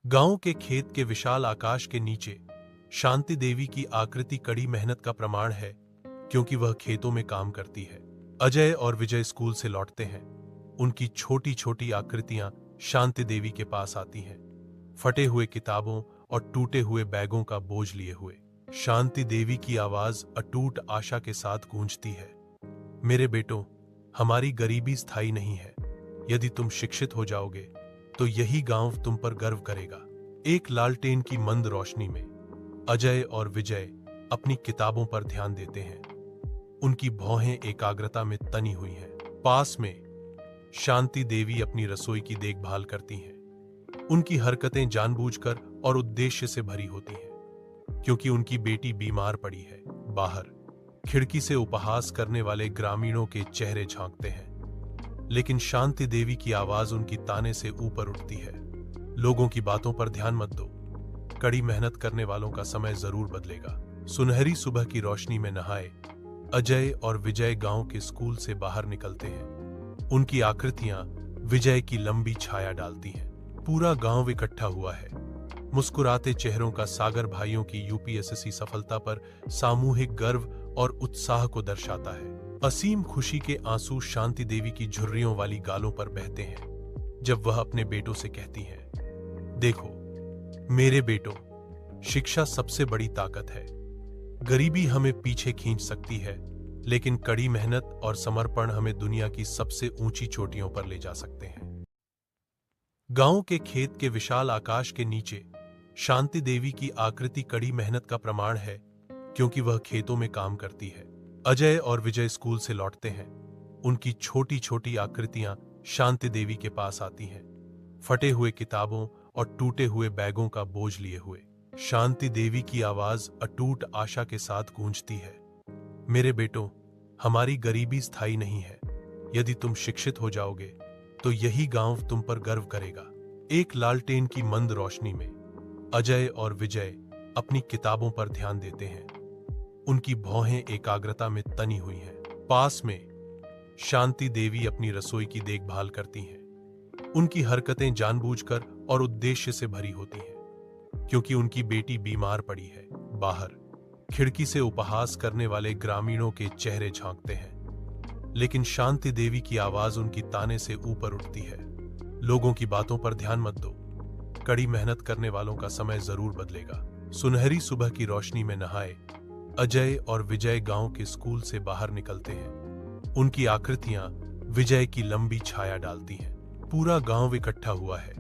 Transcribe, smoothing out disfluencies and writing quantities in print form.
गांव के खेत के विशाल आकाश के नीचे शांति देवी की आकृति कड़ी मेहनत का प्रमाण है, क्योंकि वह खेतों में काम करती है। अजय और विजय स्कूल से लौटते हैं। उनकी छोटी छोटी आकृतियां शांति देवी के पास आती हैं, फटे हुए किताबों और टूटे हुए बैगों का बोझ लिए हुए। शांति देवी की आवाज अटूट आशा के साथ गूंजती है, मेरे बेटों, हमारी गरीबी स्थायी नहीं है। यदि तुम शिक्षित हो जाओगे तो यही गांव तुम पर गर्व करेगा। एक लालटेन की मंद रोशनी में अजय और विजय अपनी किताबों पर ध्यान देते हैं। उनकी भौहें एकाग्रता में तनी हुई हैं। पास में शांति देवी अपनी रसोई की देखभाल करती हैं। उनकी हरकतें जानबूझकर और उद्देश्य से भरी होती हैं, क्योंकि उनकी बेटी बीमार पड़ी है। बाहर खिड़की से उपहास करने वाले ग्रामीणों के चेहरे झांकते हैं, लेकिन शांति देवी की आवाज उनकी ताने से ऊपर उठती है, लोगों की बातों पर ध्यान मत दो। कड़ी मेहनत करने वालों का समय जरूर बदलेगा। सुनहरी सुबह की रोशनी में नहाए अजय और विजय गांव के स्कूल से बाहर निकलते हैं। उनकी आकृतियां विजय की लंबी छाया डालती हैं। पूरा गांव इकट्ठा हुआ है। मुस्कुराते चेहरों का सागर भाइयों की यूपीएससी सफलता पर सामूहिक गर्व और उत्साह को दर्शाता है। असीम खुशी के आंसू शांति देवी की झुर्रियों वाली गालों पर बहते हैं जब वह अपने बेटों से कहती हैं, देखो मेरे बेटों, शिक्षा सबसे बड़ी ताकत है। गरीबी हमें पीछे खींच सकती है, लेकिन कड़ी मेहनत और समर्पण हमें दुनिया की सबसे ऊंची चोटियों पर ले जा सकते हैं। गांव के खेत के विशाल आकाश के नीचे शांति देवी की आकृति कड़ी मेहनत का प्रमाण है, क्योंकि वह खेतों में काम करती है। अजय और विजय स्कूल से लौटते हैं। उनकी छोटी छोटी आकृतियां शांति देवी के पास आती हैं, फटे हुए किताबों और टूटे हुए बैगों का बोझ लिए हुए। शांति देवी की आवाज अटूट आशा के साथ गूंजती है, मेरे बेटों, हमारी गरीबी स्थायी नहीं है। यदि तुम शिक्षित हो जाओगे तो यही गांव तुम पर गर्व करेगा। एक लालटेन की मंद रोशनी में अजय और विजय अपनी किताबों पर ध्यान देते हैं। उनकी भौहें एकाग्रता में तनी हुई हैं। पास में शांति देवी अपनी रसोई की देखभाल करती हैं। उनकी हरकतें जानबूझकर और उद्देश्य से भरी होती हैं, क्योंकि उनकी बेटी बीमार पड़ी है। बाहर खिड़की से उपहास करने वाले ग्रामीणों के चेहरे झांकते हैं, लेकिन शांति देवी की आवाज उनकी ताने से ऊपर उठती है, लोगों की बातों पर ध्यान मत दो। कड़ी मेहनत करने वालों का समय जरूर बदलेगा। सुनहरी सुबह की रोशनी में नहाए अजय और विजय गांव के स्कूल से बाहर निकलते हैं। उनकी आकृतियां विजय की लंबी छाया डालती हैं। पूरा गांव इकट्ठा हुआ है।